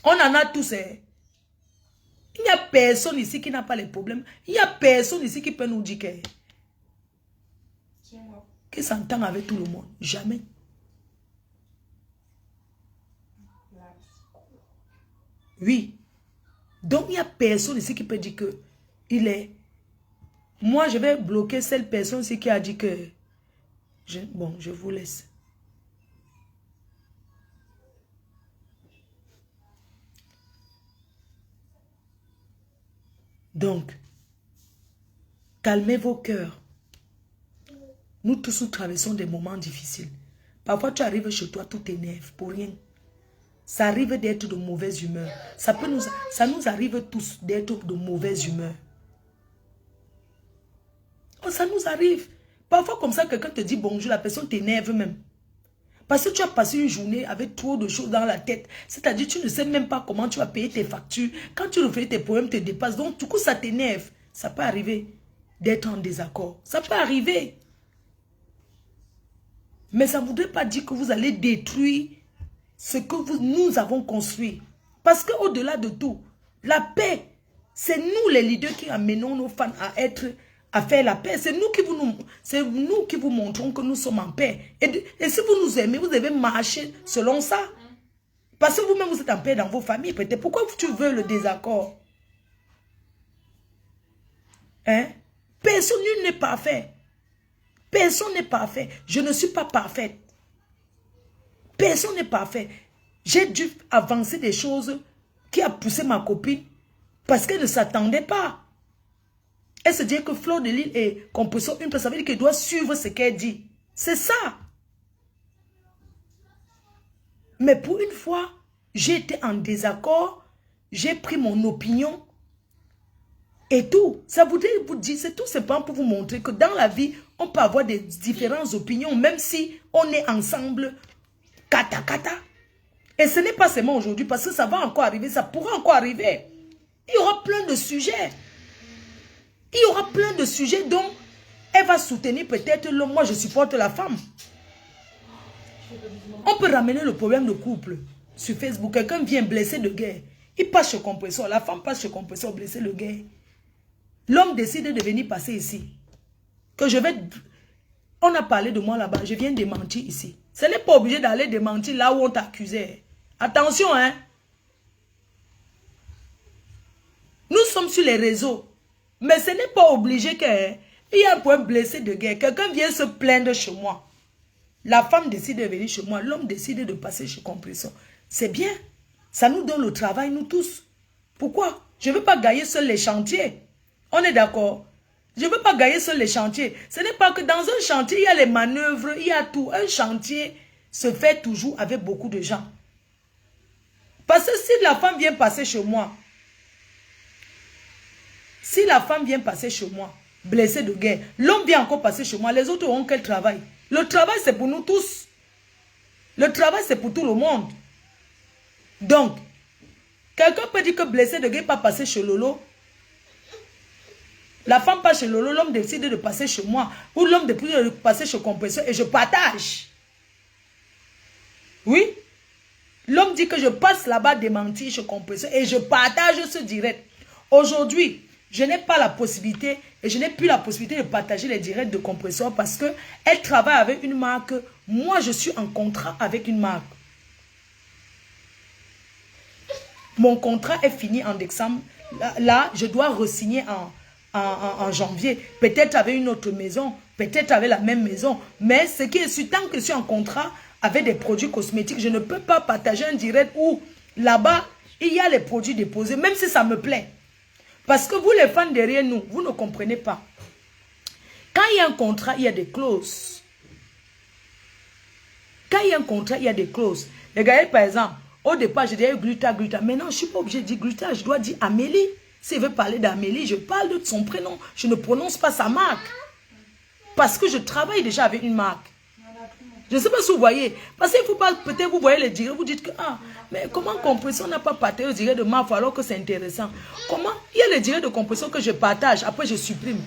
On en a tous. Hein. Il n'y a personne ici qui n'a pas les problèmes. Il n'y a personne ici qui peut nous dire que s'entend avec tout le monde. Jamais. Oui. Donc, il n'y a personne ici qui peut dire que il est... Moi, je vais bloquer cette personne-ci qui a dit que... Bon, je vous laisse. Donc, calmez vos cœurs. Nous tous, nous traversons des moments difficiles. Parfois, tu arrives chez toi, tout t'énerve pour rien. Ça arrive d'être de mauvaise humeur. Ça nous arrive tous d'être de mauvaise humeur. Oh, ça nous arrive. Parfois, comme ça, quelqu'un te dit bonjour, la personne t'énerve même. Parce que tu as passé une journée avec trop de choses dans la tête. C'est-à-dire, tu ne sais même pas comment tu vas payer tes factures. Quand tu refais tes problèmes, te dépassent. Donc, du coup, ça t'énerve. Ça peut arriver d'être en désaccord. Ça peut arriver. Mais ça ne voudrait pas dire que vous allez détruire ce que nous avons construit. Parce qu'au-delà de tout, la paix, c'est nous les leaders qui amenons nos fans à faire la paix. C'est nous qui vous montrons que nous sommes en paix. Et si vous nous aimez, vous devez marcher selon ça. Parce que vous-même, vous êtes en paix dans vos familles. Peut-être pourquoi tu veux le désaccord? Hein? Personne n'est parfait. Personne n'est parfait. Je ne suis pas parfaite. Personne n'est parfait. J'ai dû avancer des choses qui a poussé ma copine parce qu'elle ne s'attendait pas. Elle se dit que Fleur de Lys est composition une personne, ça veut dire qu'elle doit suivre ce qu'elle dit. C'est ça. Mais pour une fois, j'ai été en désaccord, j'ai pris mon opinion et tout. Ça voudrait vous dire, c'est tout simplement pour vous montrer que dans la vie, on peut avoir des différentes opinions, même si on est ensemble, kata kata. Et ce n'est pas seulement aujourd'hui, parce que ça va encore arriver, ça pourra encore arriver. Il y aura plein de sujets. Il y aura plein de sujets dont elle va soutenir peut-être l'homme. Moi, je supporte la femme. On peut ramener le problème de couple sur Facebook. Quelqu'un vient blessé de guerre. Il passe chez compresseur. La femme passe chez compresseur, blessé de guerre. L'homme décide de venir passer ici. Que je vais... On a parlé de moi là-bas. Je viens démentir ici. Ce n'est pas obligé d'aller démentir là où on t'accusait. Attention, hein. Nous sommes sur les réseaux. Mais ce n'est pas obligé qu'il y a un point blessé de guerre. Quelqu'un vient se plaindre chez moi. La femme décide de venir chez moi. L'homme décide de passer chez compresseur. C'est bien. Ça nous donne le travail, nous tous. Pourquoi? Je ne veux pas gagner seuls les chantiers. On est d'accord? Je ne veux pas gagner seuls les chantiers. Ce n'est pas que dans un chantier, il y a les manœuvres, il y a tout. Un chantier se fait toujours avec beaucoup de gens. Parce que si la femme vient passer chez moi, blessée de guerre, l'homme vient encore passer chez moi, les autres auront quel travail? Le travail, c'est pour nous tous. Le travail, c'est pour tout le monde. Donc, quelqu'un peut dire que blessé de guerre pas passer chez Lolo. La femme passe chez Lolo, l'homme décide de passer chez moi. Ou l'homme décide de passer chez compresseur et je partage. Oui. L'homme dit que je passe là-bas démentir chez compresseur et je partage ce direct. Aujourd'hui, je n'ai pas la possibilité et je n'ai plus la possibilité de partager les directs de compresseur parce qu'elle travaille avec une marque. Moi, je suis en contrat avec une marque. Mon contrat est fini en décembre. Là, je dois re-signer en janvier. Peut-être avec une autre maison, peut-être avec la même maison. Mais ce qui est sûr, tant que je suis en contrat avec des produits cosmétiques, je ne peux pas partager un direct où là-bas, il y a les produits déposés, même si ça me plaît. Parce que vous, les fans derrière nous, vous ne comprenez pas. Quand il y a un contrat, il y a des clauses. Quand il y a un contrat, il y a des clauses. Regardez, par exemple, au départ, je disais Gluta. Maintenant, je ne suis pas obligé de dire Gluta, je dois dire Amélie. S'il veut parler d'Amélie, je parle de son prénom. Je ne prononce pas sa marque. Parce que je travaille déjà avec une marque. Je ne sais pas si vous voyez. Parce qu'il ne faut pas, peut-être vous voyez les directs, vous dites que, ah, mais comment compression n'a pas partagé le direct de marque alors que c'est intéressant. Comment? Il y a les directs de compression que je partage, après je supprime.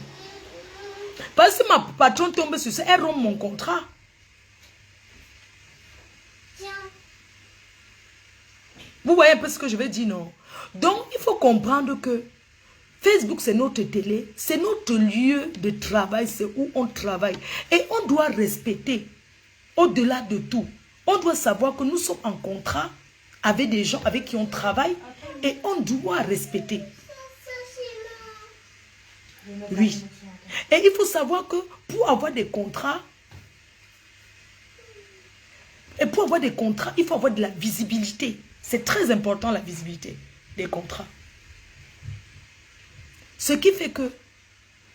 Parce que ma patronne tombe sur ça, elle rompt mon contrat. Vous voyez un peu ce que je veux dire, non? Donc, il faut comprendre que Facebook, c'est notre télé, c'est notre lieu de travail, c'est où on travaille. Et on doit respecter, au-delà de tout, on doit savoir que nous sommes en contrat avec des gens avec qui on travaille et on doit respecter. Oui. Et il faut savoir que pour avoir des contrats, il faut avoir de la visibilité. C'est très important la visibilité des contrats. Ce qui fait que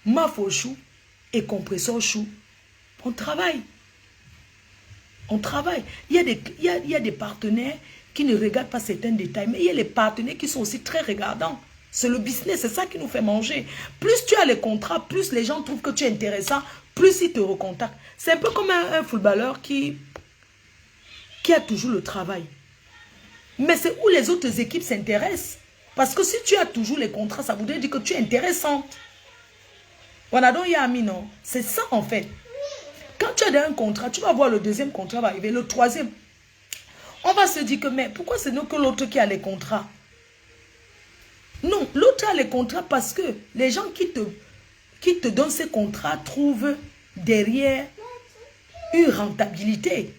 Mafochou et Compresseur Chou, on travaille. On travaille. Il y a des partenaires qui ne regardent pas certains détails, mais il y a les partenaires qui sont aussi très regardants. C'est le business, c'est ça qui nous fait manger. Plus tu as les contrats, plus les gens trouvent que tu es intéressant, plus ils te recontactent. C'est un peu comme un footballeur qui a toujours le travail. Mais c'est où les autres équipes s'intéressent. Parce que si tu as toujours les contrats, ça voudrait dire que tu es intéressante. Voilà, donc il y a ami, non? C'est ça en fait. Quand tu as un contrat, tu vas voir le deuxième contrat va arriver, le troisième. On va se dire que, mais pourquoi c'est nous que l'autre qui a les contrats? Non, l'autre a les contrats parce que les gens qui te donnent ces contrats trouvent derrière une rentabilité.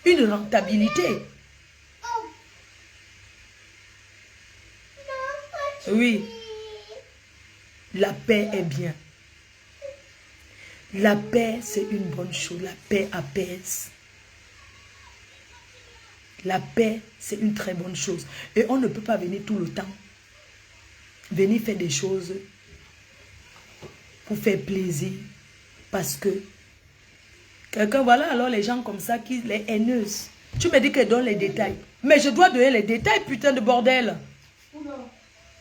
Une rentabilité. Oui. La paix est bien. La paix, c'est une bonne chose. La paix apaise. La paix, c'est une très bonne chose. Et on ne peut pas venir tout le temps. Venir faire des choses pour faire plaisir. Parce que quelqu'un, voilà alors les gens comme ça, qui les haineuses. Tu me dis qu'elle donne les détails. Mais je dois donner les détails, putain de bordel.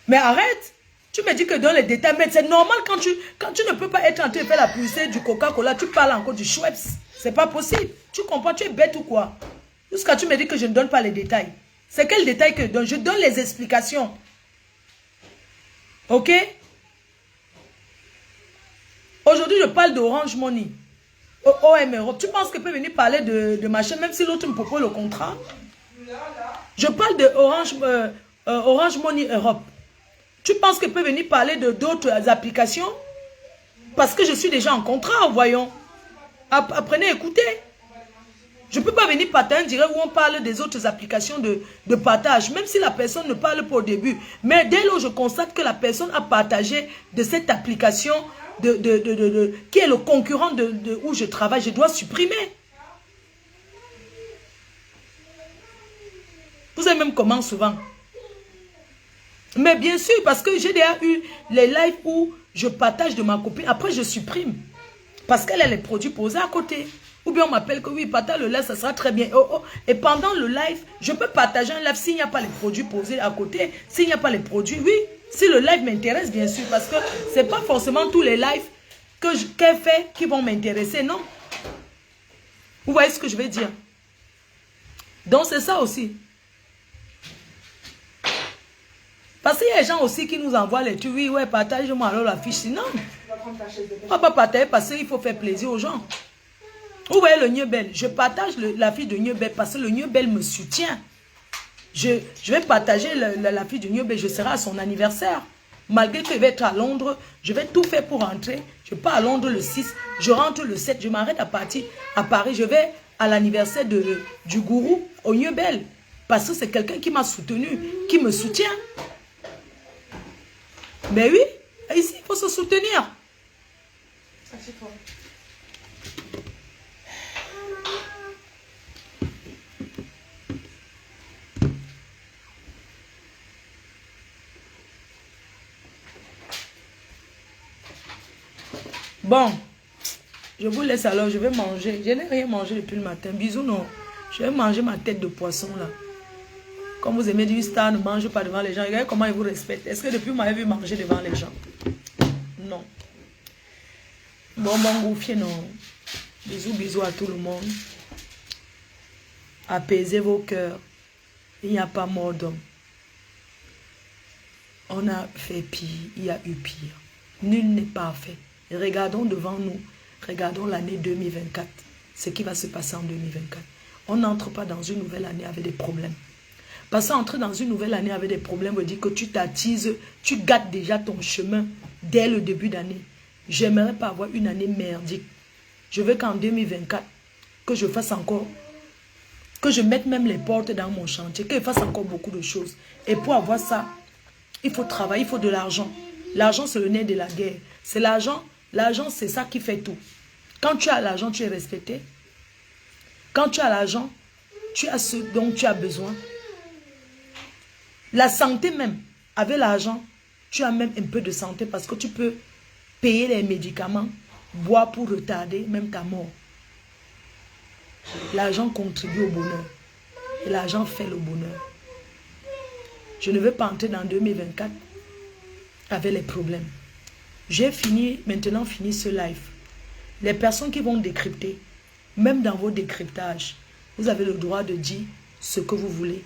Mais arrête. Tu me dis que dans les détails, mais c'est normal quand tu ne peux pas être en train de faire la poussée du Coca-Cola, tu parles encore du Schweppes. C'est pas possible. Tu comprends, tu es bête ou quoi? Jusqu'à tu me dis que je ne donne pas les détails. C'est quel détail que je donne? Je donne les explications. Ok? Aujourd'hui, je parle d'Orange Money. OM Europe. Tu penses que je peux venir parler de machin, même si l'autre me propose le contrat? Je parle de Orange Money Europe. Tu penses que je peux venir parler de d'autres applications? Parce que je suis déjà en contrat, voyons. Apprenez à écouter. Je ne peux pas venir partager un direct où on parle des autres applications de partage, même si la personne ne parle pas au début. Mais dès lors, je constate que la personne a partagé de cette application qui est le concurrent de où je travaille, je dois supprimer. Vous savez même comment souvent? Mais bien sûr, parce que j'ai déjà eu les lives où je partage de ma copine. Après, je supprime. Parce qu'elle a les produits posés à côté. Ou bien on m'appelle que oui, partage le live, ça sera très bien. Et pendant le live, je peux partager un live s'il n'y a pas les produits posés à côté. S'il n'y a pas les produits, oui. Si le live m'intéresse, bien sûr. Parce que ce n'est pas forcément tous les lives qu'elle fait qui vont m'intéresser, non. Vous voyez ce que je veux dire? Donc c'est ça aussi. Parce qu'il y a des gens aussi qui nous envoient les trucs. Oui, ouais, partage-moi alors la fiche. Non, on ne va pas partager parce qu'il faut faire plaisir aux gens. Vous voyez le Nieu-Bel. Je partage la fiche de Nieu-Bel parce que le Nieu-Bel me soutient. Je vais partager la fiche de Nieu-Bel. Je serai à son anniversaire. Malgré qu'il va être à Londres, je vais tout faire pour rentrer. Je pars à Londres le 6. Je rentre le 7. Je m'arrête à partir à Paris. Je vais à l'anniversaire du gourou au Nieu-Bel. Parce que c'est quelqu'un qui m'a soutenu, qui me soutient. Mais oui, ici, il faut se soutenir. Bon, je vous laisse alors, je vais manger. Je n'ai rien mangé depuis le matin. Bisous, non. Je vais manger ma tête de poisson là. Comme vous aimez dire, Star ne mange pas devant les gens. Regardez comment ils vous respectent. Est-ce que depuis vous m'avez vu manger devant les gens? Non. Bon, gouffier, non. Bisous, bisous à tout le monde. Apaisez vos cœurs. Il n'y a pas mort d'homme. On a fait pire. Il y a eu pire. Nul n'est parfait. Regardons devant nous. Regardons l'année 2024. Ce qui va se passer en 2024. On n'entre pas dans une nouvelle année avec des problèmes. Parce qu'entrer dans une nouvelle année avec des problèmes veut dire que tu t'attises, tu gâtes déjà ton chemin dès le début d'année. J'aimerais pas avoir une année merdique. Je veux qu'en 2024, que je fasse encore, que je mette même les portes dans mon chantier, que je fasse encore beaucoup de choses. Et pour avoir ça, il faut travailler, il faut de l'argent. L'argent, c'est le nerf de la guerre. C'est l'argent. L'argent, c'est ça qui fait tout. Quand tu as l'argent, tu es respecté. Quand tu as l'argent, tu as ce dont tu as besoin. La santé même, avec l'argent, tu as même un peu de santé parce que tu peux payer les médicaments, boire pour retarder même ta mort. L'argent contribue au bonheur. Et l'argent fait le bonheur. Je ne veux pas entrer dans 2024 avec les problèmes. J'ai maintenant fini ce live. Les personnes qui vont décrypter, même dans vos décryptages, vous avez le droit de dire ce que vous voulez.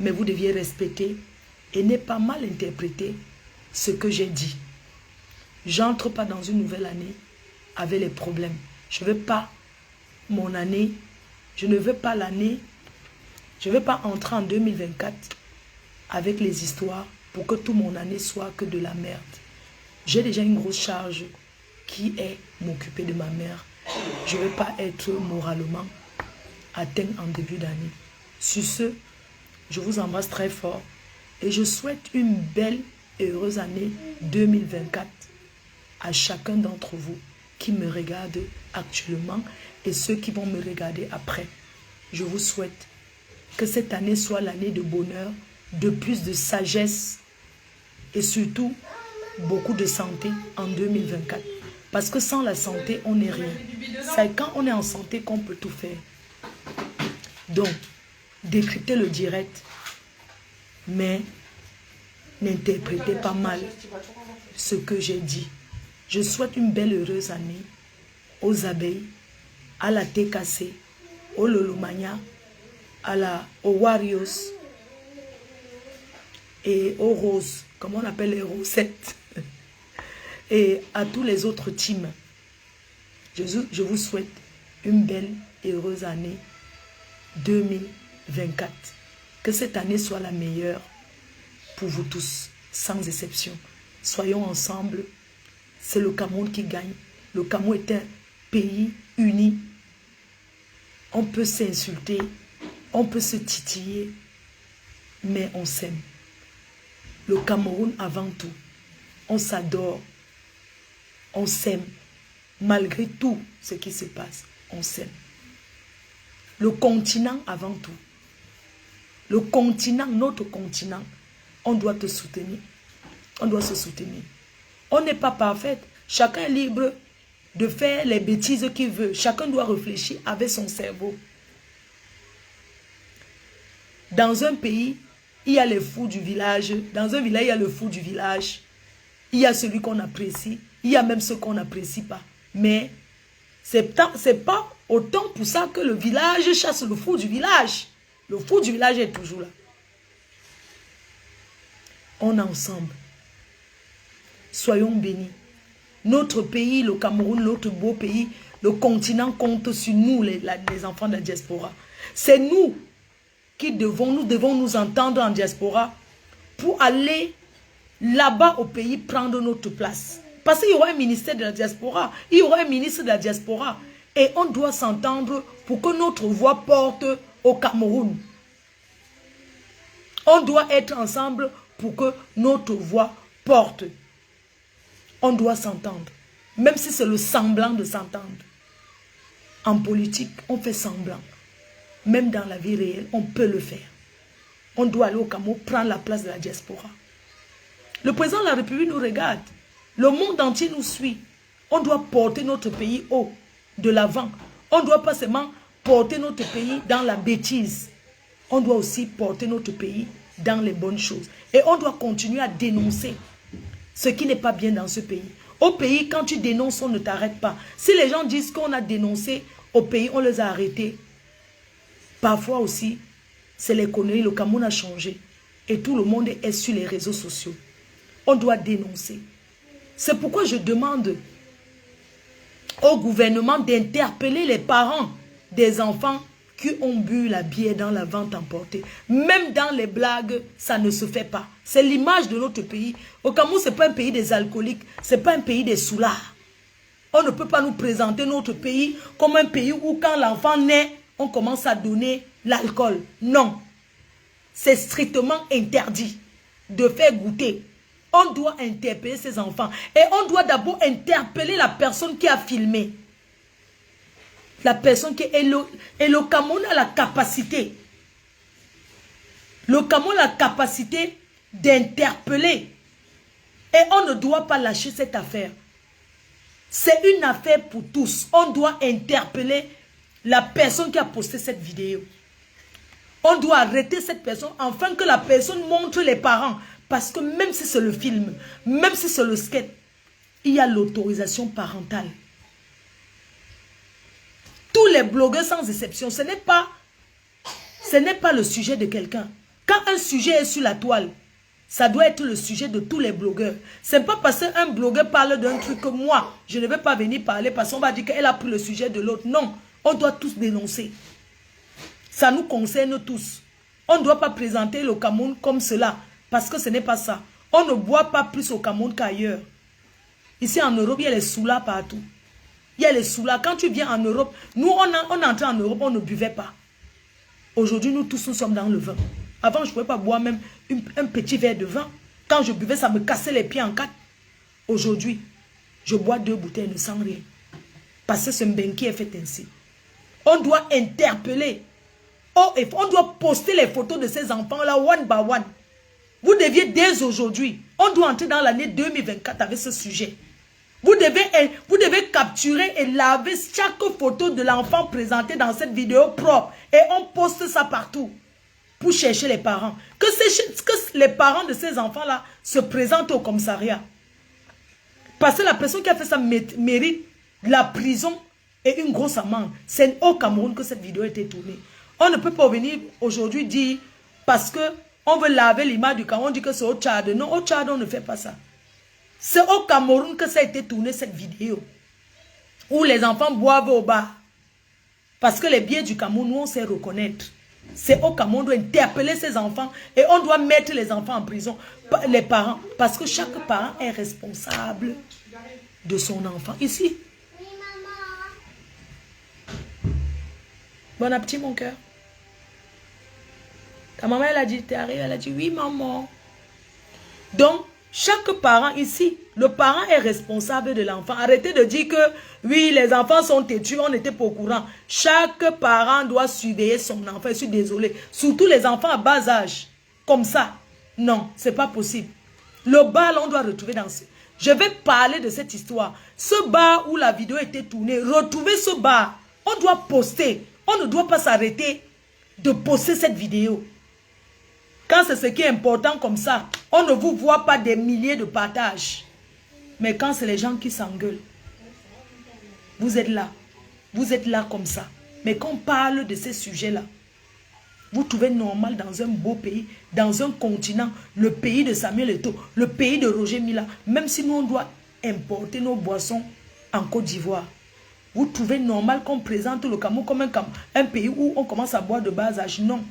Mais vous deviez respecter et ne pas mal interpréter ce que j'ai dit. J'entre pas dans une nouvelle année avec les problèmes. Je ne veux pas mon année, je ne veux pas l'année, je ne veux pas entrer en 2024 avec les histoires pour que toute mon année soit que de la merde. J'ai déjà une grosse charge qui est m'occuper de ma mère. Je ne veux pas être moralement atteint en début d'année. Sur ce, je vous embrasse très fort et je souhaite une belle et heureuse année 2024 à chacun d'entre vous qui me regarde actuellement et ceux qui vont me regarder après. Je vous souhaite que cette année soit l'année de bonheur, de plus de sagesse et surtout beaucoup de santé en 2024. Parce que sans la santé, on n'est rien. C'est quand on est en santé qu'on peut tout faire. Donc, décryptez le direct, mais n'interprétez pas mal ce que j'ai dit. Je souhaite une belle heureuse année aux abeilles, à la TKC, au Lolomania, aux Warriors et aux roses, comme on appelle les rosettes, et à tous les autres teams. Je vous souhaite une belle et heureuse année 2024. Que cette année soit la meilleure pour vous tous, sans exception. Soyons ensemble. C'est le Cameroun qui gagne. Le Cameroun est un pays uni. On peut s'insulter, on peut se titiller, mais on s'aime. Le Cameroun avant tout. On s'adore. On s'aime. Malgré tout ce qui se passe, on s'aime. Le continent avant tout. Le continent, notre continent, on doit te soutenir. On doit se soutenir. On n'est pas parfait. Chacun est libre de faire les bêtises qu'il veut. Chacun doit réfléchir avec son cerveau. Dans un pays, il y a les fous du village. Dans un village, il y a le fou du village. Il y a celui qu'on apprécie. Il y a même ceux qu'on n'apprécie pas. Mais c'est pas autant pour ça que le village chasse le fou du village. Le fou du village est toujours là. On est ensemble. Soyons bénis. Notre pays, le Cameroun, notre beau pays, le continent compte sur nous, les enfants de la diaspora. C'est nous qui devons nous entendre en diaspora pour aller là-bas au pays prendre notre place. Parce qu'il y aura un ministère de la diaspora, il y aura un ministre de la diaspora. Et on doit s'entendre pour que notre voix porte au Cameroun. On doit être ensemble pour que notre voix porte. On doit s'entendre. Même si c'est le semblant de s'entendre. En politique, on fait semblant. Même dans la vie réelle, on peut le faire. On doit aller au Cameroun, prendre la place de la diaspora. Le président de la République nous regarde. Le monde entier nous suit. On doit porter notre pays haut, de l'avant. On ne doit pas seulement porter notre pays dans la bêtise. On doit aussi porter notre pays dans les bonnes choses. Et on doit continuer à dénoncer ce qui n'est pas bien dans ce pays. Au pays, quand tu dénonces, on ne t'arrête pas. Si les gens disent qu'on a dénoncé au pays, on les a arrêtés. Parfois aussi, c'est l'économie. Le Cameroun a changé. Et tout le monde est sur les réseaux sociaux. On doit dénoncer. C'est pourquoi je demande au gouvernement d'interpeller les parents des enfants qui ont bu la bière dans la vente emportée. Même dans les blagues, ça ne se fait pas. C'est l'image de notre pays. Au Cameroun, ce n'est pas un pays des alcooliques, ce n'est pas un pays des soulards. On ne peut pas nous présenter notre pays comme un pays où quand l'enfant naît, on commence à donner l'alcool. Non. C'est strictement interdit de faire goûter. On doit interpeller ces enfants. Et on doit d'abord interpeller la personne qui a filmé. La personne qui est le Cameroun a la capacité. Le Cameroun a la capacité d'interpeller. Et on ne doit pas lâcher cette affaire. C'est une affaire pour tous. On doit interpeller la personne qui a posté cette vidéo. On doit arrêter cette personne afin que la personne montre les parents. Parce que même si c'est le film, même si c'est le skate, il y a l'autorisation parentale. Tous les blogueurs sans exception, ce n'est pas le sujet de quelqu'un. Quand un sujet est sur la toile, ça doit être le sujet de tous les blogueurs. Ce n'est pas parce qu'un blogueur parle d'un truc que moi, je ne vais pas venir parler parce qu'on va dire qu'elle a pris le sujet de l'autre. Non, on doit tous dénoncer. Ça nous concerne tous. On ne doit pas présenter le Cameroun comme cela parce que ce n'est pas ça. On ne boit pas plus au Cameroun qu'ailleurs. Ici en Europe, il y a les soulas partout. Il y a les soulas. Quand tu viens en Europe, nous, on entrait en Europe, on ne buvait pas. Aujourd'hui, nous tous, nous sommes dans le vin. Avant, je ne pouvais pas boire même un petit verre de vin. Quand je buvais, ça me cassait les pieds en quatre. Aujourd'hui, je bois 2 bouteilles sans rien. Parce que ce mbenki est fait ainsi. On doit interpeller. Oh, on doit poster les photos de ces enfants-là, one by one. Vous deviez dès aujourd'hui, on doit entrer dans l'année 2024 avec ce sujet. Vous devez capturer et laver chaque photo de l'enfant présenté dans cette vidéo propre. Et on poste ça partout. Pour chercher les parents. Que les parents de ces enfants-là se présentent au commissariat. Parce que la personne qui a fait ça mérite la prison et une grosse amende. C'est au Cameroun que cette vidéo a été tournée. On ne peut pas venir aujourd'hui dire, parce qu'on veut laver l'image du Cameroun, on dit que c'est au Tchad. Non, au Tchad, on ne fait pas ça. C'est au Cameroun que ça a été tourné, cette vidéo. Où les enfants boivent au bar. Parce que les biens du Cameroun, nous, on sait reconnaître. C'est au Cameroun, on doit interpeller ces enfants et on doit mettre les enfants en prison, les parents. Parce que chaque parent est responsable de son enfant. Ici. Oui, maman. Bon appétit, mon cœur. Ta maman, elle a dit, t'es arrivée, elle a dit, oui, maman. Donc, chaque parent ici, le parent est responsable de l'enfant. Arrêtez de dire que, oui, les enfants sont têtus, on n'était pas au courant. Chaque parent doit surveiller son enfant. Je suis désolée. Surtout les enfants à bas âge. Comme ça. Non, c'est pas possible. Le bar, on doit retrouver dans ce... Je vais parler de cette histoire. Ce bar où la vidéo était tournée, retrouvez ce bar. On doit poster. On ne doit pas s'arrêter de poster cette vidéo. Quand c'est ce qui est important comme ça, on ne vous voit pas des milliers de partages. Mais quand c'est les gens qui s'engueulent, vous êtes là. Vous êtes là comme ça. Mais quand on parle de ces sujets-là, vous trouvez normal dans un beau pays, dans un continent, le pays de Samuel Eto'o, le pays de Roger Mila, même si nous on doit importer nos boissons en Côte d'Ivoire. Vous trouvez normal qu'on présente le Cameroun comme un pays où on commence à boire de bas âge? Non.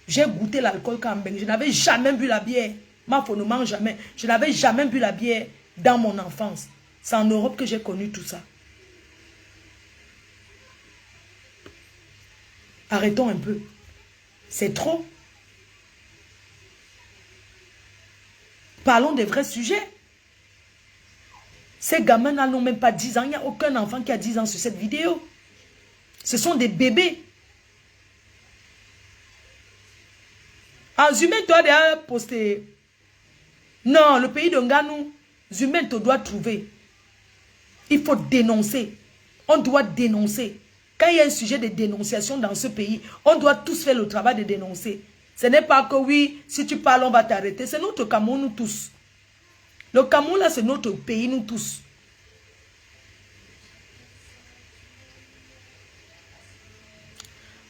J'ai goûté l'alcool quand même. Je n'avais jamais bu la bière. Ma femme ne mange jamais. Je n'avais jamais bu la bière dans mon enfance. C'est en Europe que j'ai connu tout ça. Arrêtons un peu. C'est trop. Parlons des vrais sujets. Ces gamins-là n'ont même pas 10 ans. Il n'y a aucun enfant qui a 10 ans sur cette vidéo. Ce sont des bébés. En Zumen, tu as déjà posté. Non, le pays de Nganou, Zumen te doit trouver. Il faut dénoncer. On doit dénoncer. Quand il y a un sujet de dénonciation dans ce pays, on doit tous faire le travail de dénoncer. Ce n'est pas que oui, si tu parles, on va t'arrêter. C'est notre Cameroun, nous tous. Le Cameroun, là, c'est notre pays, nous tous.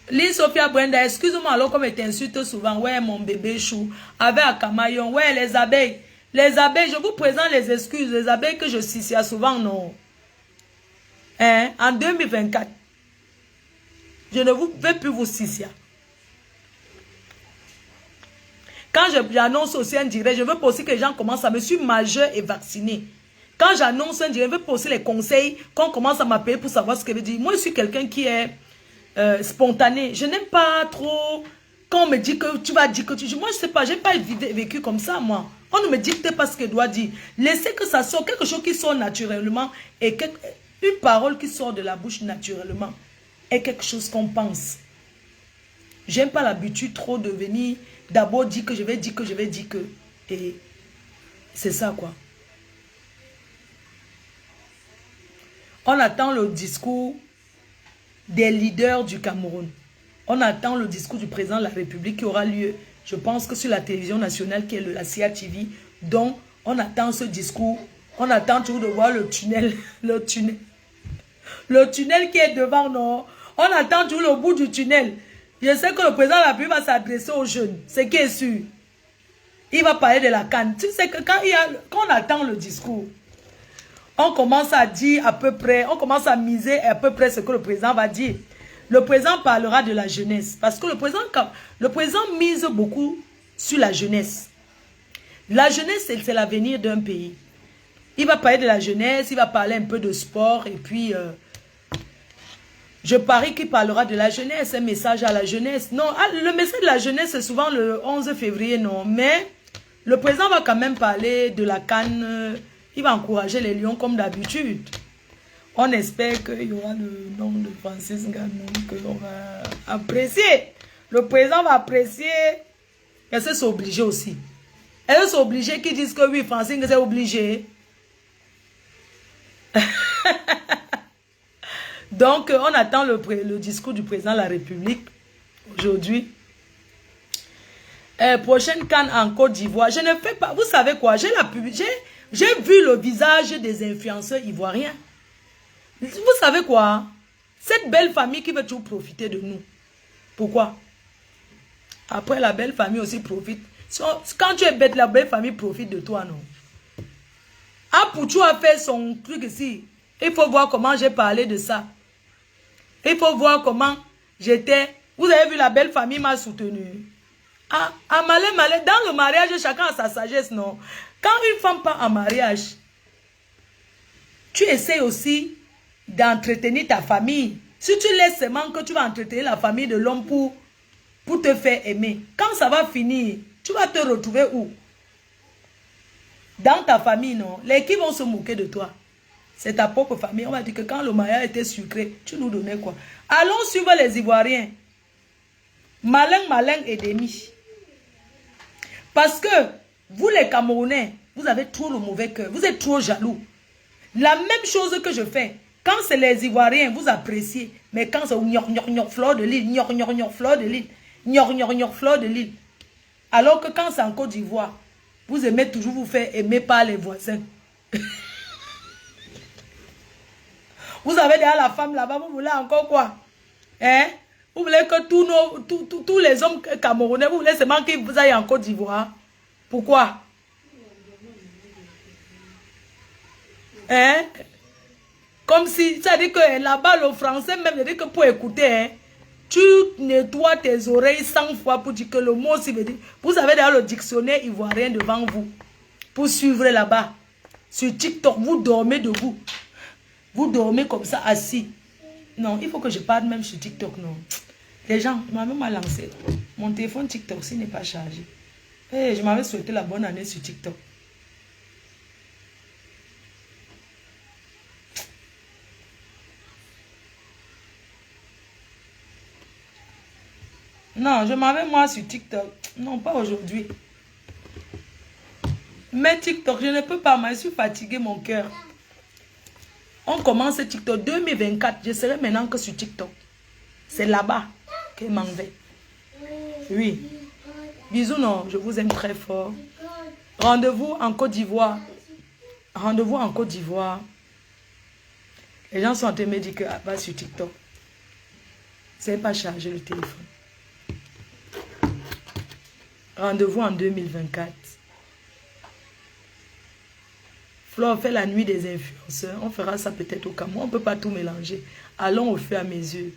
Lise Sophia Brenda, excuse-moi alors comme elle t'insulte souvent. Ouais, mon bébé chou. Avec Akamayon. Ouais, les abeilles. Les abeilles, je vous présente les excuses. Les abeilles que je cite souvent, non. Hein? En 2024. Je ne vais plus vous citer. Quand j'annonce aussi un direct, je veux pas aussi que les gens commencent à me suivre majeur et vacciné. Quand j'annonce un direct, je veux pas aussi les conseils, qu'on commence à m'appeler pour savoir ce que je veux dire. Moi, je suis quelqu'un qui est spontané. Je n'aime pas trop quand on me dit que tu vas dire que tu... Moi, je sais pas, j'ai pas vécu comme ça, moi. On ne me dicte pas ce que je dois dire. Laissez que ça sorte, quelque chose qui sort naturellement et une parole qui sort de la bouche naturellement est quelque chose qu'on pense. J'aime pas l'habitude trop de venir d'abord dire que je vais dire que je vais dire que. Et c'est ça quoi. On attend le discours des leaders du Cameroun. On attend le discours du président de la République qui aura lieu, je pense que sur la télévision nationale qui est la CIA TV. Donc, on attend ce discours. On attend toujours de voir le tunnel. Le tunnel qui est devant nous. On attend toujours le bout du tunnel. Je sais que le président de la République va s'adresser aux jeunes. C'est qui est sûr. Il va parler de la canne. Tu sais que quand on attend le discours, on commence à dire à peu près, on commence à miser à peu près ce que le président va dire. Le président parlera de la jeunesse. Parce que le président mise beaucoup sur la jeunesse. La jeunesse, c'est l'avenir d'un pays. Il va parler de la jeunesse, il va parler un peu de sport et puis... je parie qu'il parlera de la jeunesse, un message à la jeunesse. Non, le message de la jeunesse, c'est souvent le 11 février, non. Mais le président va quand même parler de la CAN. Il va encourager les Lions comme d'habitude. On espère qu'il y aura le nom de Francis Ngannou que l'on va apprécier. Le président va apprécier. Est-ce que c'est obligé aussi? Est-ce que c'est obligé qu'ils disent que oui, Francis Ngannou c'est obligé? Donc, on attend le discours du président de la République aujourd'hui. Prochaine CAN en Côte d'Ivoire. Je ne fais pas... Vous savez quoi? J'ai vu le visage des influenceurs ivoiriens. Vous savez quoi? Cette belle famille qui veut toujours profiter de nous. Pourquoi? Après, la belle famille aussi profite. Quand tu es bête, la belle famille profite de toi, non? Pouchou a fait son truc ici. Il faut voir comment j'ai parlé de ça. Il faut voir comment j'étais. Vous avez vu, la belle famille m'a soutenu. Malin, dans le mariage, chacun a sa sagesse, non? Quand une femme part en mariage, tu essaies aussi d'entretenir ta famille. Si tu laisses seulement que tu vas entretenir la famille de l'homme pour te faire aimer, quand ça va finir, tu vas te retrouver où? Dans ta famille, non? Les qui vont se moquer de toi. C'est ta propre famille. On va dire que quand le mariage était sucré, tu nous donnais quoi? Allons suivre les Ivoiriens. Malin et demi. Parce que vous les Camerounais, vous avez trop le mauvais cœur. Vous êtes trop jaloux. La même chose que je fais. Quand c'est les Ivoiriens, vous appréciez. Mais quand c'est fleur de l'île, fleur de l'île, fleur de l'île. Alors que quand c'est en Côte d'Ivoire, vous aimez toujours vous faire aimer par les voisins. Vous avez déjà la femme là-bas, vous voulez encore quoi? Hein? Vous voulez que tous les hommes camerounais, vous voulez seulement qu'ils vous aillent en Côte d'Ivoire? Pourquoi? Hein? Comme si, ça dit que là-bas, le français même, ça dit que pour écouter, hein, tu nettoies tes oreilles 100 fois pour dire que le mot aussi veut dire. Vous avez déjà le dictionnaire ivoirien devant vous. Pour suivre là-bas. Sur TikTok, vous dormez debout. Vous dormez comme ça, assis. Non, il faut que je parle même sur TikTok, non. Les gens, je m'avais mal lancé. Mon téléphone TikTok, s'il n'est pas chargé. Hey, je m'avais souhaité la bonne année sur TikTok. Non, je m'avais moi sur TikTok. Non, pas aujourd'hui. Mais TikTok, je ne peux pas, mais je suis fatiguée, mon cœur. On commence TikTok 2024. Je serai maintenant que sur TikTok. C'est là-bas que m'en vais. Oui. Bisous, non. Je vous aime très fort. Rendez-vous en Côte d'Ivoire. Rendez-vous en Côte d'Ivoire. Les gens sont en train de me dire que va sur TikTok. C'est pas chargé le téléphone. Rendez-vous en 2024. Flo, on fait la nuit des influenceurs. On fera ça peut-être au Cameroun. On ne peut pas tout mélanger. Allons au feu à mes yeux.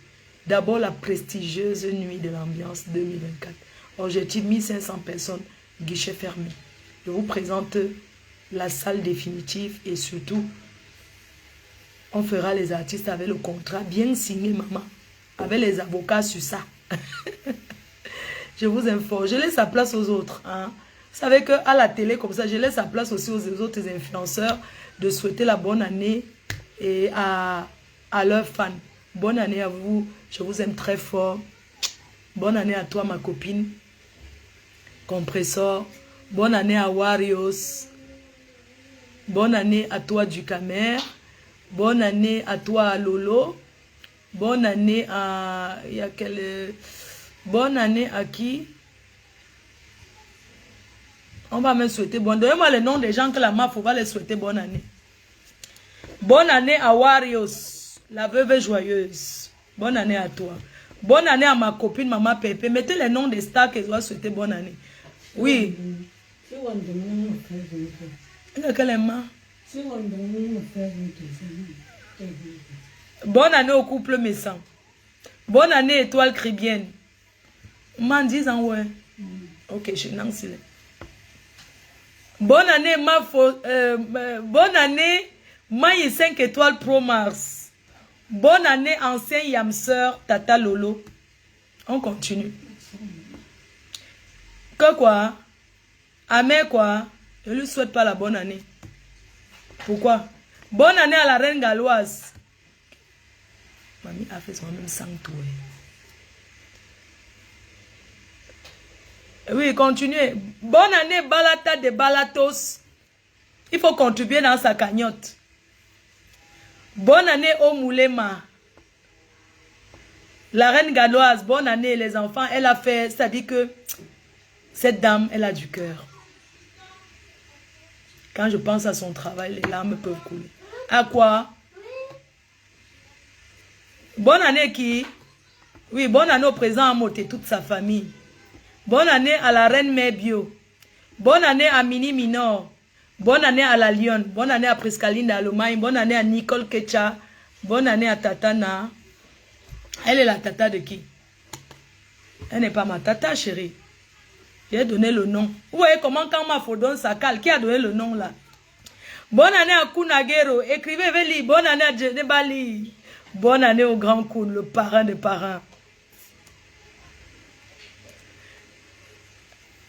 D'abord, la prestigieuse nuit de l'ambiance 2024. Objectif 1500 personnes, guichet fermé. Je vous présente la salle définitive et surtout, on fera les artistes avec le contrat bien signé, maman. Avec les avocats sur ça. Je vous informe. Je laisse la place aux autres. Hein. Vous savez qu'à la télé, comme ça, je laisse la place aussi aux autres influenceurs de souhaiter la bonne année et à leurs fans. Bonne année à vous. Je vous aime très fort. Bonne année à toi, ma copine. Compressor. Bonne année à Warriors. Bonne année à toi, Ducamer. Bonne année à toi, Lolo. Bonne année à... Il y a quelle... Bonne année à qui? On va me souhaiter bonne année. Donnez-moi le nom des gens que la MAF va les souhaiter bonne année. Bonne année à Warriors, la veuve joyeuse. Bonne année à toi. Bonne année à ma copine Maman Pépé. Mettez les noms des stars qu'elle doit souhaiter bonne année. Oui. Bonne année au couple Messan. Bonne année étoile Cribienne. M'en disant ouais. Ok, je suis Nancy. Bonne année bonne année Maï 5 étoiles Pro Mars. Bonne année ancien Yamseur Tata Lolo. On continue. Que quoi? Amé quoi? Je ne lui souhaite pas la bonne année. Pourquoi? Bonne année à la reine galloise. Mamie a fait son même sang tout. Oui, continuez. Bonne année Balata de Balatos. Il faut contribuer dans sa cagnotte. Bonne année au Moulema. La reine galloise, bonne année les enfants. Elle a fait, c'est-à-dire que cette dame, elle a du cœur. Quand je pense à son travail, les larmes peuvent couler. À quoi? Bonne année qui? Oui, bonne année au président Amote et toute sa famille. Bonne année à la reine Mébio. Bonne année à Mini Minor. Bonne année à la Lyon. Bonne année à Prescaline d'Allemagne. Bonne année à Nicole Kecha. Bonne année à Tatana. Elle est la tata de qui? Elle n'est pas ma tata, chérie. J'ai donné le nom. Vous voyez comment quand ma Fodon Sakal, qui a donné le nom là? Bonne année à Kunagero. Écrivez Veli. Bonne année à Djenebali. Bonne année au grand Kun, le parrain des parrains.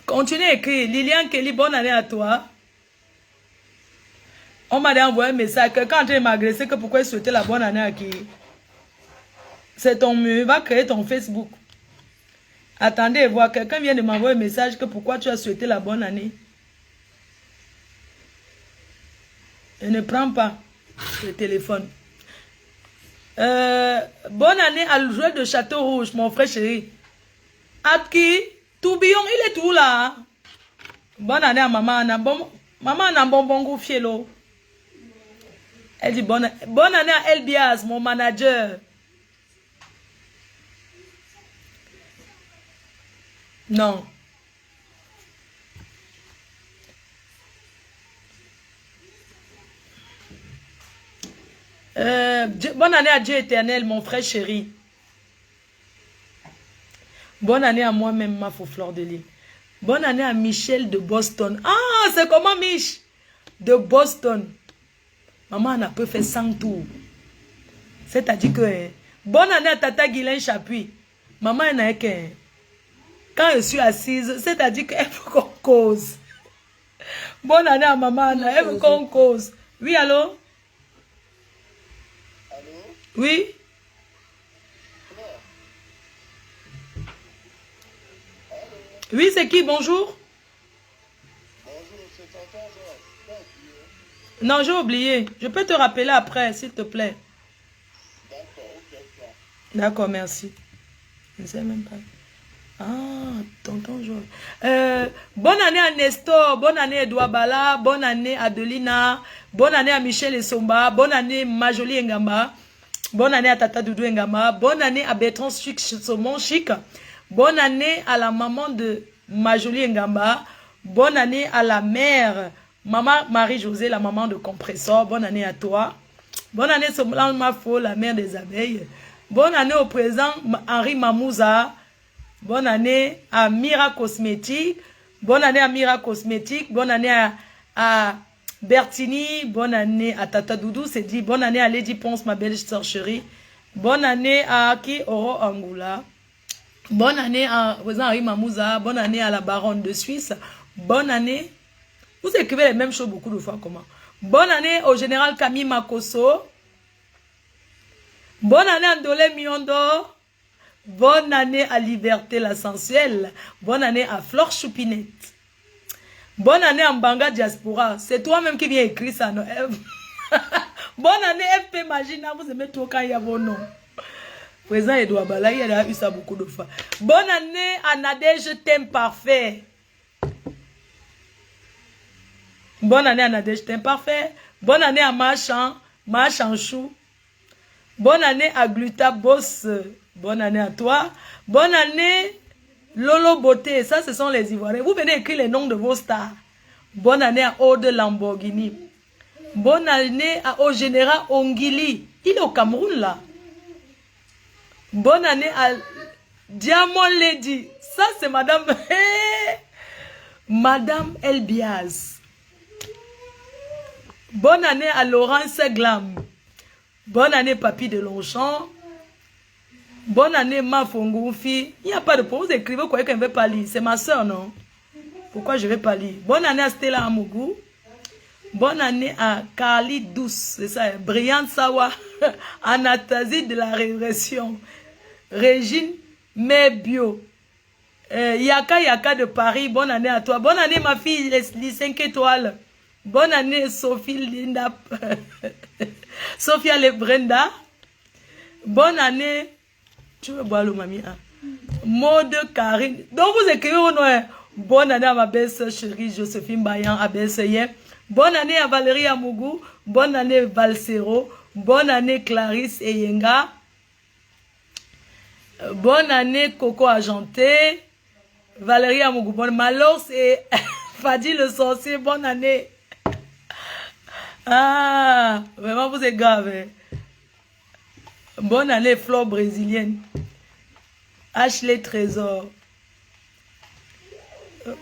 Continuez à écrire. Liliane Kelly, bonne année à toi. On m'a envoyé un message que quand tu m'as agressé, que pourquoi il souhaitait la bonne année à qui? C'est ton mur. Va créer ton Facebook. Attendez, voir. Quelqu'un vient de m'envoyer un message que pourquoi tu as souhaité la bonne année. Je ne prends pas le téléphone. Bonne année à le joueur de Château Rouge, mon frère chéri. À qui? Tourbillon, il est tout là. Bonne année à maman Anna. Maman Anna Bonbongo Fielo. Elle dit bonne année à Elbias, mon manager. Non. Bonne année à Dieu éternel, mon frère chéri. Bonne année à moi-même, ma faux fleur de l'île. Bonne année à Michel de Boston. Ah, c'est comment Mich? De Boston. Maman n'a pas fait 100 tours. C'est-à-dire que... bonne année à Tata Guylaine Chapuis. Maman n'a que... Quand je suis assise, c'est-à-dire qu'elle veut qu'on cause. Bonne année à maman, elle veut qu'on cause. Oui, allô? Allô? Oui? Oui, c'est qui? Bonjour? Bonjour, c'est tonton Georges. Non, j'ai oublié. Je peux te rappeler après, s'il te plaît. D'accord, ok. D'accord, merci. Je ne sais même pas. Ah, tonton Georges. Bonne année à Nestor, bonne année à Edouard Bala, bonne année à Adelina, bonne année à Michel Essomba, bonne année Majoli Ngamba, bonne année à Tata Doudou Ngamba, bonne année à Bertrand Chic, Saumon Chic, bonne année à la maman de Majoli Ngamba, bonne année à la mère, maman Marie-Josée, la maman de Compressor, bonne année à toi, bonne année Solange Mafo, la mère des abeilles, Bonne année au président Henri Mamouza. Bonne année à Mira Cosmétique. Bonne année à Mira Cosmétique. Bonne année à Bertini. Bonne année à Tata Doudou. C'est dit. Bonne année à Lady Ponce, ma belle sœur chérie. Bonne année à qui? Oro Angoula. Bonne année à président Henri Mamouza. Bonne année à la baronne de Suisse. Bonne année. Vous écrivez les mêmes choses beaucoup de fois. Comment? Bonne année au général Camille Makoso. Bonne année à Ndolé Miondo. Bonne année à Liberté la sensuelle. Bonne année à Flore Choupinette. Bonne année à Mbanga Diaspora. C'est toi-même qui viens écrire ça, non? Bonne année FP Magina. Vous aimez tout quand il y a vos noms. Président Edouard Bala, il a eu ça beaucoup de fois. Bonne année à Nadège, je t'aime parfait. Bonne année à Nadège, je t'aime parfait. Bonne année à Machanchou. Bonne année à Gluta Boss. Bonne année à toi. Bonne année Lolo Beauté. Ça, ce sont les Ivoiriens. Vous venez écrire les noms de vos stars. Bonne année à Aude Lamborghini. Bonne année au général Ongili. Il est au Cameroun, là. Bonne année à Diamond Lady. Ça, c'est Madame... Madame Elbiaz. Bonne année à Laurence Glam. Bonne année, Papy de Longchamp. Bonne année, ma Fongoufi. Il n'y a pas de problème. Vous écrivez quoi qu'elle ne veut pas lire. C'est ma soeur, non? Pourquoi je ne vais pas lire? Bonne année à Stella Amougou. Bonne année à Carly Douce. C'est ça, Brian Sawa. Anastasie de la Régression. Régine Mebio. Yaka de Paris. Bonne année à toi. Bonne année, ma fille, les 5 étoiles. Bonne année, Sophie Linda. Sophia Lebrenda. Bonne année. Tu veux boire le mamie? Hein? Mode Karine. Donc vous écrivez au nom. Bonne année à ma belle-sœur chérie Joséphine Bayan à Belle-Sœur. Bonne année à Valérie Amougou. Bonne année Valsero. Bonne année Clarisse Eyenga. Bonne année Coco Argenté. Valérie Amougou. Bonne Malors et Fadi le sorcier. Bonne année. Ah, vraiment vous êtes grave. Hein? Bonne année Flore brésilienne. Ashley Trésor.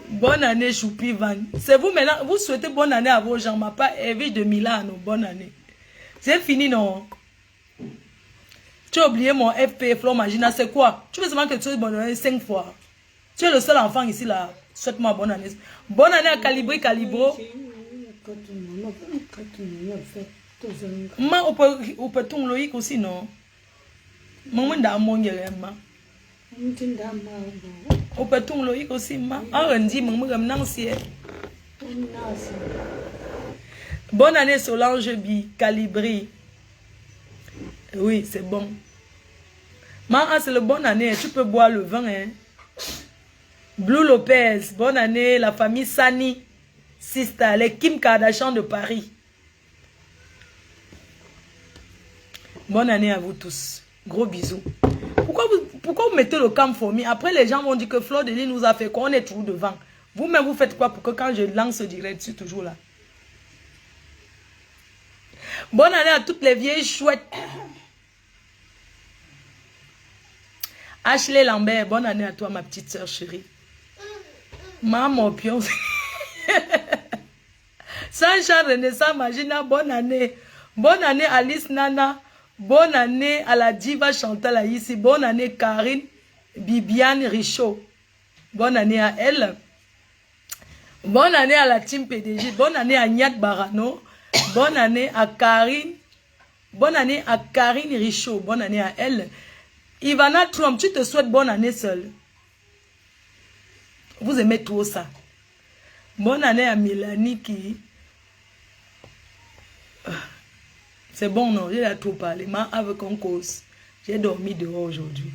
Bonne année Choupi Van. C'est vous maintenant, vous souhaitez bonne année à vos gens, ma pas Evie de Milano. Bonne année. C'est fini, non? Tu as oublié mon FP Flore Magina, c'est quoi? Tu veux seulement que tu aies bonne année 5 fois. Tu es le seul enfant ici là. Souhaite-moi bonne année. Bonne année à Calibri Calibro. Ma on peut tout loïc aussi, non? Maman d'amour ma. On peut tout loïc aussi, ma. Ah, on dit maman comme Nancy. Bonne année Solange Bi Calibri. Oui, c'est bon. Ma, c'est le bonne année. Tu peux boire le vin, hein. Blue Lopez. Bonne année la famille Sani. Sista, les Kim Kardashian de Paris. Bonne année à vous tous. Gros bisous. Pourquoi vous mettez le camp fourmi? Après, les gens vont dire que Flore de Lys nous a fait quoi? On est toujours devant. Vous-même, vous faites quoi pour que quand je lance ce direct, je suis toujours là? Bonne année à toutes les vieilles chouettes. Ashley Lambert, bonne année à toi, ma petite soeur chérie. Maman pion. Sancha Renaissance Magina, bonne année. Bonne année Alice Nana. Bonne année à la diva Chantal Aïssi. Bonne année Karine Bibiane Richaud. Bonne année à elle. Bonne année à la team PDG. Bonne année à Niat Barano. Bonne année à Karine. Bonne année à Karine Richaud. Bonne année à elle. Ivana Trump, tu te souhaites bonne année seule. Vous aimez tout ça. Bonne année à Mélanie qui... C'est bon, non? J'ai trop parlé. Mais avec en cause, j'ai dormi dehors aujourd'hui.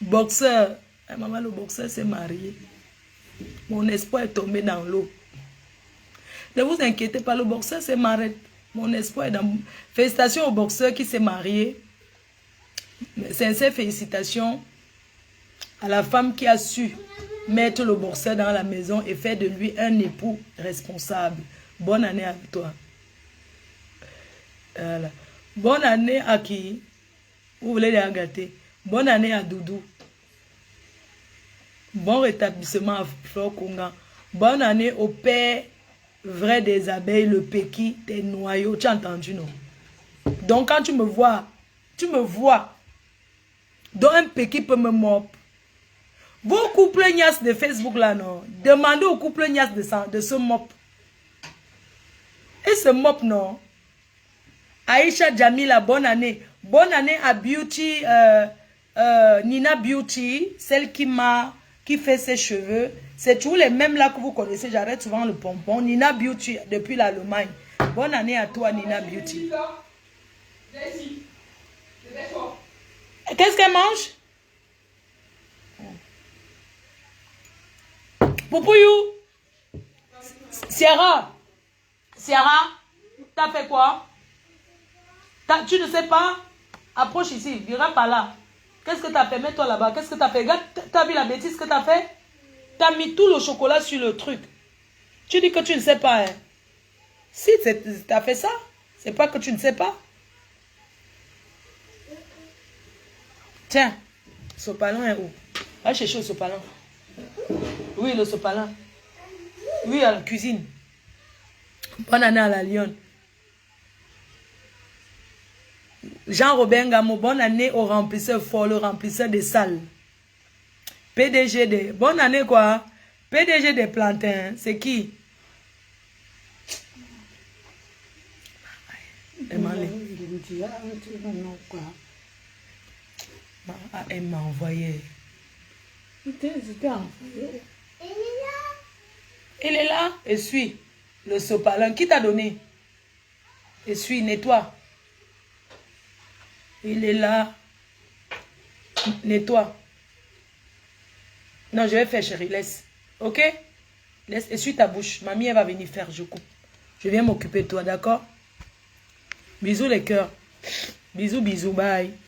Boxeur. Maman, le boxeur s'est marié. Mon espoir est tombé dans l'eau. Ne vous inquiétez pas, le boxeur s'est marié. Mon espoir est dans... Félicitations au boxeur qui s'est marié. Sincères félicitations à la femme qui a su mettre le boxeur dans la maison et faire de lui un époux responsable. Bonne année à toi. Voilà. Bonne année à qui? Vous voulez les gâter. Bonne année à Doudou. Bon rétablissement à Flore Konga. Bonne année au père vrai des abeilles, le péki des noyaux. Tu as entendu, non? Donc, quand tu me vois, donc un péki peut me mordre. Vos couples nias de Facebook là, non? Demandez au couple nias de ce mop. Et ce mop, non? Aïcha Jamila, bonne année. Bonne année à Beauty, Nina Beauty, celle qui fait ses cheveux. C'est toujours les mêmes là que vous connaissez. J'arrête souvent le pompon. Nina Beauty, depuis l'Allemagne. Bonne année à toi, Nina Beauty. Qu'est-ce qu'elle mange? Poupouyou. Sierra, t'as fait quoi? Tu ne sais pas? Approche ici, viens par là. Qu'est-ce que t'as fait? Mets-toi là-bas. Qu'est-ce que t'as fait? Regarde, t'as vu la bêtise que t'as fait? T'as mis tout le chocolat sur le truc. Tu dis que tu ne sais pas, hein? Si t'as fait ça, c'est pas que tu ne sais pas. Tiens, sopalin est où? Va chercher le sopalin. Oui, le sopalin. Oui, à la cuisine. Bonne année à la Lyon. Jean-Robin Gamo, bonne année au remplisseur fort, le remplisseur des salles. PDG des... Bonne année quoi? PDG des plantains, c'est qui? Elle m'a envoyé. Il est là. Essuie le sopalin. Qui t'a donné? Essuie, nettoie. Il est là. Nettoie. Non, je vais faire, chérie. Laisse. Ok? Laisse. Essuie ta bouche. Mamie, elle va venir faire. Je coupe. Je viens m'occuper de toi, d'accord? Bisous les cœurs. Bisous, bisous. Bye.